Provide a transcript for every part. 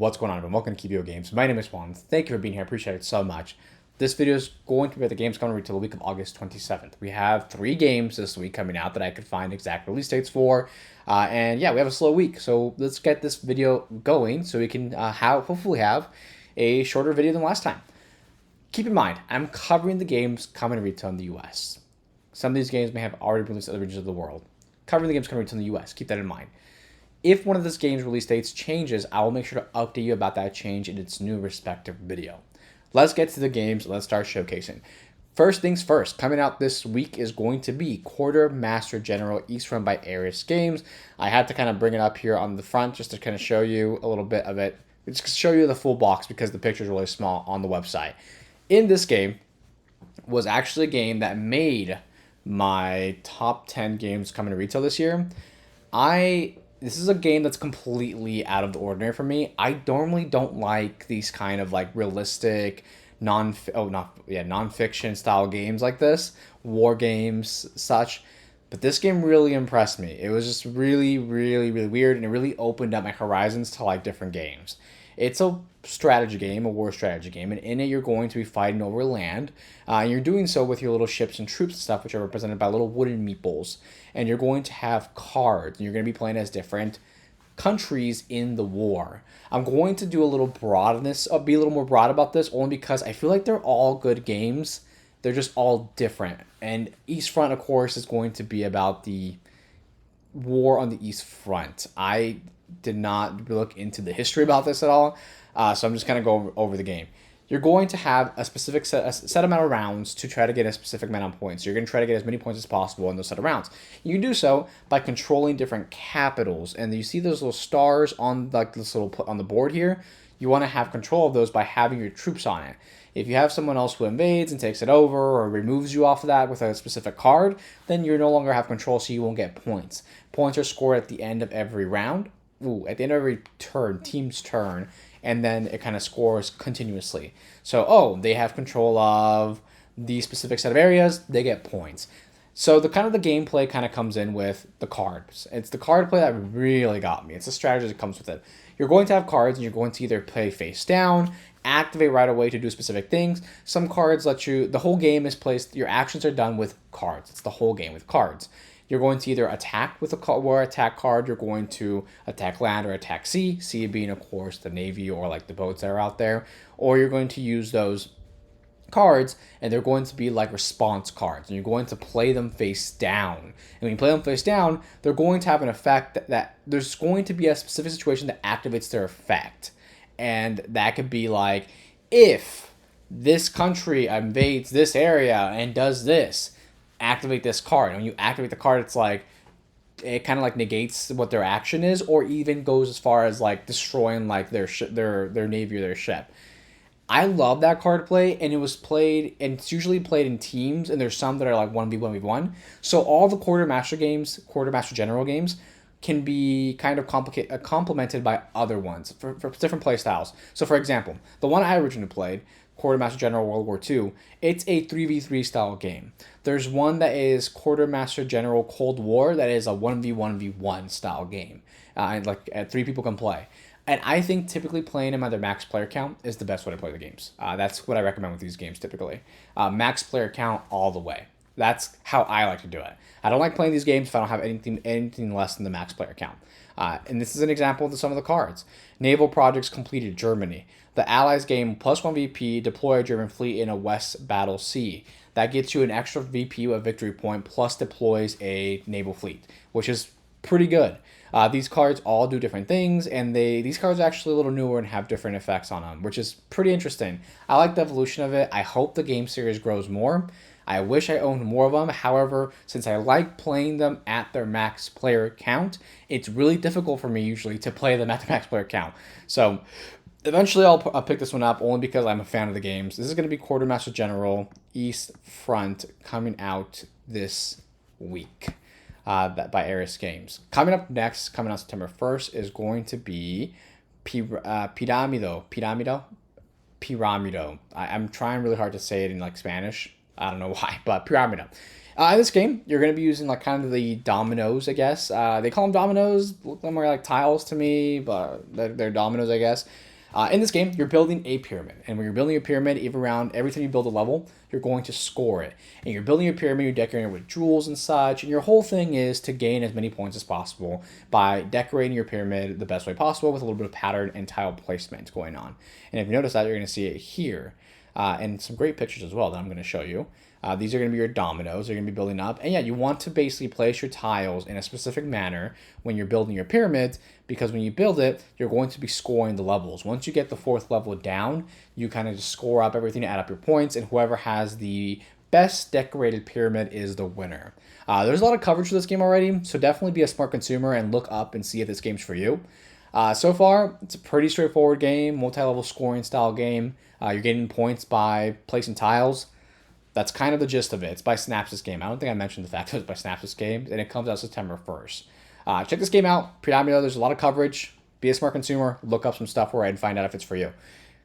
What's going on, everyone? Welcome to QVO Games. My name is Juan. Thank you for being here. I appreciate it so much. This video is going to be at the games coming until the week of August 27th. We have 3 games this week coming out that I could find exact release dates for. And yeah, we have a slow week. So let's get this video going so we can hopefully have a shorter video than last time. Keep in mind, I'm covering the games coming to retail in the US. Some of these games may have already been released in other regions of the world. Covering the games coming to retail in the US. Keep that in mind. If one of this game's release dates changes, I will make sure to update you about that change in its new respective video. Let's get to the games. Let's start showcasing. First things first, coming out this week is going to be Quartermaster General East Run by QVO Games. I had to kind of bring it up here on the front just to kind of show you a little bit of it. Just to show you the full box because the picture is really small on the website. In this game was actually a game that made my top 10 games coming to retail this year. This is a game that's completely out of the ordinary for me. I normally don't like these kind of like realistic, non-fiction style games like this, war games, such. But this game really impressed me. It was just really, really, really weird, and it really opened up my horizons to like different games. It's a strategy game, a war strategy game, and in it you're going to be fighting over land. And you're doing so with your little ships and troops and stuff, which are represented by little wooden meeples. And you're going to have cards, and you're going to be playing as different countries in the war. I'm going to do a little broadness, be a little more broad about this, only because I feel like they're all good games. They're just all different. And East Front, of course, is going to be about the war on the East Front. I did not look into the history about this at all, so I'm just going to go over the game. You're going to have a specific set amount of rounds to try to get a specific amount of points. You're going to try to get as many points as possible in those set of rounds. You can do so by controlling different capitals, and you see those little stars on like this little on the board here. You want to have control of those by having your troops on it. If you have someone else who invades and takes it over or removes you off of that with a specific card, then you no longer have control, so you won't get points. Points are scored at the end of every round. At the end of every turn, team's turn, and then it kind of scores continuously. So, they have control of the specific set of areas, they get points. So the gameplay kind of comes in with the cards. It's the card play that really got me. It's the strategy that comes with it. You're going to have cards, and you're going to either play face down, activate right away to do specific things. Some cards let you, the whole game is placed, your actions are done with cards. It's the whole game with cards. You're going to either attack with a war attack card, you're going to attack land or attack sea, sea being, of course, the navy or like the boats that are out there, or you're going to use those cards, and they're going to be like response cards, and you're going to play them face down. And when you play them face down, they're going to have an effect that there's going to be a specific situation that activates their effect. And that could be like, if this country invades this area and does this, activate this card. And when you activate the card, it's like it kind of like negates what their action is, or even goes as far as like destroying like their navy or their ship. I love that card play, and it was played, and it's usually played in teams, and there's some that are like 1v1v1. So all the Quartermaster General games can be kind of complemented by other ones for different play styles. So for example, the one I originally played, Quartermaster General World War II, it's a 3v3 style game. There's one that is Quartermaster General Cold War that is a 1v1v1 style game. And 3 people can play. And I think typically playing them at their max player count is the best way to play the games. That's what I recommend with these games typically. Max player count all the way. That's how I like to do it. I don't like playing these games if I don't have anything less than the max player count. And this is an example of some of the cards. Naval projects completed, Germany. The Allies gain +1 VP, deploy a German fleet in a West Battle Sea. That gets you an extra VP with victory point, plus deploys a naval fleet, which is pretty good. These cards all do different things, and these cards are actually a little newer and have different effects on them, which is pretty interesting. I like the evolution of it. I hope the game series grows more. I wish I owned more of them. However, since I like playing them at their max player count, it's really difficult for me usually to play them at the max player count. So eventually I'll pick this one up only because I'm a fan of the games. This is going to be Quartermaster General East Front coming out this week by QVO Games. Coming up next, coming out September 1st, is going to be Pyramido. I'm trying really hard to say it in like Spanish. I don't know why, but Pyramido. In this game, you're going to be using like kind of the dominoes, I guess. They call them dominoes, look more like tiles to me, but they're dominoes, I guess. In this game, you're building a pyramid, and when you're building a pyramid, even around every time you build a level, you're going to score it. And you're building a pyramid, you're decorating it with jewels and such, and your whole thing is to gain as many points as possible by decorating your pyramid the best way possible with a little bit of pattern and tile placement going on. And if you notice that, you're going to see it here, and some great pictures as well that I'm going to show you. These are going to be your dominoes. They're going to be building up. And yeah, you want to basically place your tiles in a specific manner when you're building your pyramid, because when you build it, you're going to be scoring the levels. Once you get the 4th level down, you kind of just score up everything, add up your points, and whoever has the best decorated pyramid is the winner. There's a lot of coverage for this game already, so definitely be a smart consumer and look up and see if this game's for you. So far, it's a pretty straightforward game, multi-level scoring style game. You're getting points by placing tiles. That's kind of the gist of it. It's by Synapsis Game. I don't think I mentioned the fact that it's by Synapsis Games, and it comes out September 1st. Check this game out. Pyramido, there's a lot of coverage. Be a smart consumer. Look up some stuff for it and find out if it's for you.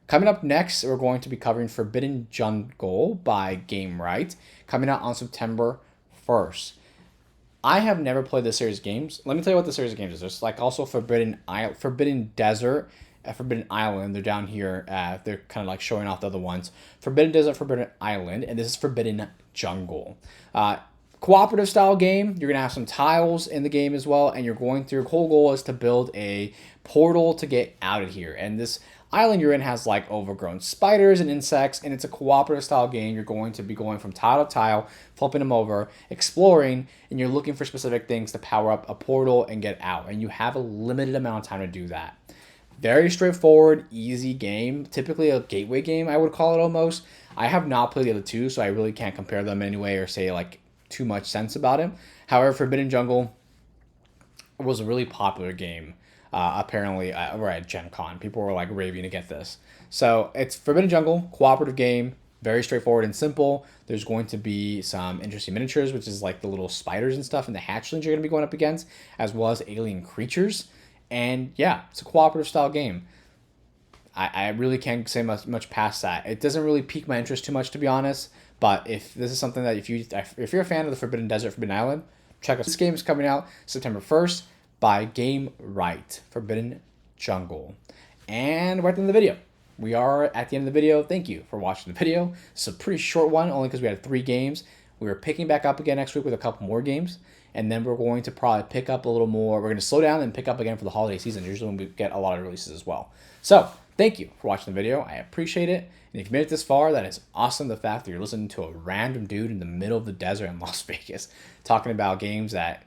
Coming up next, we're going to be covering Forbidden Jungle by Game Right, coming out on September 1st. I have never played this series of games. Let me tell you what the series of games is. There's like also Forbidden Desert, Forbidden Island. They're down here. They're kind of like showing off the other ones. Forbidden Desert, Forbidden Island, and this is Forbidden Jungle. Cooperative style game. You're going to have some tiles in the game as well, and you're going through, your whole goal is to build a portal to get out of here. And this island you're in has like overgrown spiders and insects, and it's a cooperative style game. You're going to be going from tile to tile, flipping them over, exploring, and you're looking for specific things to power up a portal and get out. And you have a limited amount of time to do that. Very straightforward, easy game. Typically a gateway game, I would call it almost. I have not played the other two, so I really can't compare them in any way or say like too much sense about it. However, Forbidden Jungle was a really popular game. Apparently, over at Gen Con, people were like raving to get this. So it's Forbidden Jungle, cooperative game, very straightforward and simple. There's going to be some interesting miniatures, which is like the little spiders and stuff, and the hatchlings you're going to be going up against, as well as alien creatures. And yeah, it's a cooperative style game. I really can't say much past that. It doesn't really pique my interest too much, to be honest. But if this is something that if you're a fan of the Forbidden Desert, Forbidden Island, check out. This game is coming out September 1st by Game Right, Forbidden Jungle. And we're at the end of the video. We are at the end of the video. Thank you for watching the video. It's a pretty short one, only because we had 3 games. We are picking back up again next week with a couple more games. And then we're going to probably pick up a little more. We're going to slow down and pick up again for the holiday season, usually when we get a lot of releases as well. So, thank you for watching the video. I appreciate it. And if you made it this far, that is awesome. The fact that you're listening to a random dude in the middle of the desert in Las Vegas talking about games that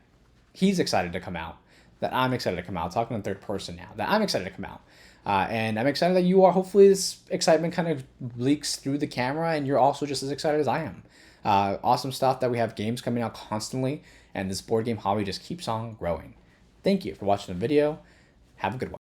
he's excited to come out, that I'm excited to come out, talking in third person now, that I'm excited to come out. And I'm excited that you are. Hopefully this excitement kind of leaks through the camera and you're also just as excited as I am. Awesome stuff that we have games coming out constantly, and this board game hobby just keeps on growing. Thank you for watching the video. Have a good one.